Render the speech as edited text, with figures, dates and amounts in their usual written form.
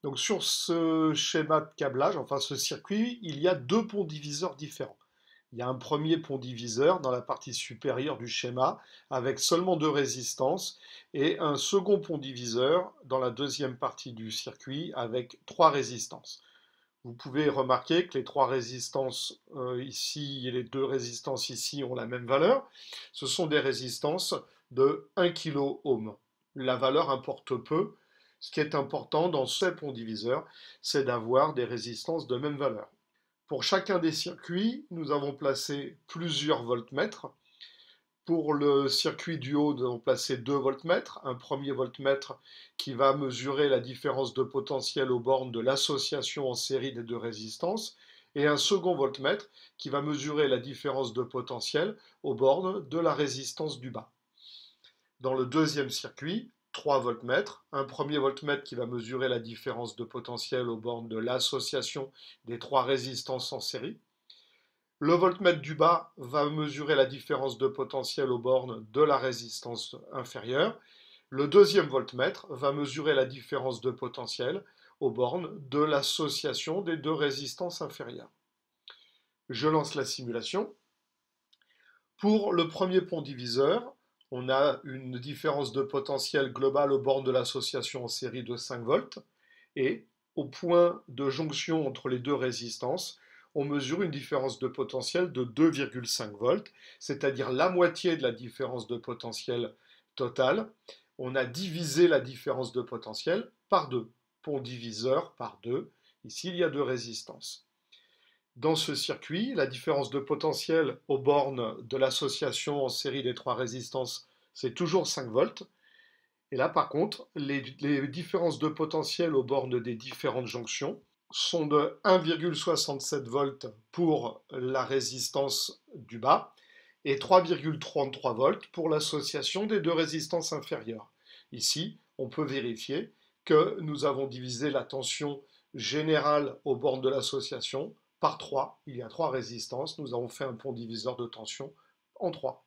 Donc sur ce schéma de câblage, enfin ce circuit, il y a deux ponts diviseurs différents. Il y a un premier pont diviseur dans la partie supérieure du schéma avec seulement deux résistances et un second pont diviseur dans la deuxième partie du circuit avec trois résistances. Vous pouvez remarquer que les trois résistances ici et les deux résistances ici ont la même valeur. Ce sont des résistances de 1 kΩ. La valeur importe peu. Ce qui est important dans ces ponts diviseurs, c'est d'avoir des résistances de même valeur. Pour chacun des circuits, nous avons placé plusieurs voltmètres. Pour le circuit du haut, nous avons placé deux voltmètres. Un premier voltmètre qui va mesurer la différence de potentiel aux bornes de l'association en série des deux résistances. Et un second voltmètre qui va mesurer la différence de potentiel aux bornes de la résistance du bas. Dans le deuxième circuit, 3 voltmètres, un premier voltmètre qui va mesurer la différence de potentiel aux bornes de l'association des trois résistances en série. Le voltmètre du bas va mesurer la différence de potentiel aux bornes de la résistance inférieure. Le deuxième voltmètre va mesurer la différence de potentiel aux bornes de l'association des deux résistances inférieures. Je lance la simulation. Pour le premier pont diviseur, on a une différence de potentiel globale aux bornes de l'association en série de 5 volts. Et au point de jonction entre les deux résistances, on mesure une différence de potentiel de 2,5 volts, c'est-à-dire la moitié de la différence de potentiel totale. On a divisé la différence de potentiel par 2. Pont diviseur par 2. Ici, il y a deux résistances. Dans ce circuit, la différence de potentiel aux bornes de l'association en série des trois résistances, c'est toujours 5 volts. Et là, par contre, les différences de potentiel aux bornes des différentes jonctions sont de 1,67 volts pour la résistance du bas et 3,33 volts pour l'association des deux résistances inférieures. Ici, on peut vérifier que nous avons divisé la tension générale aux bornes de l'association par 3. Il y a trois résistances. Nous avons fait un pont diviseur de tension en 3.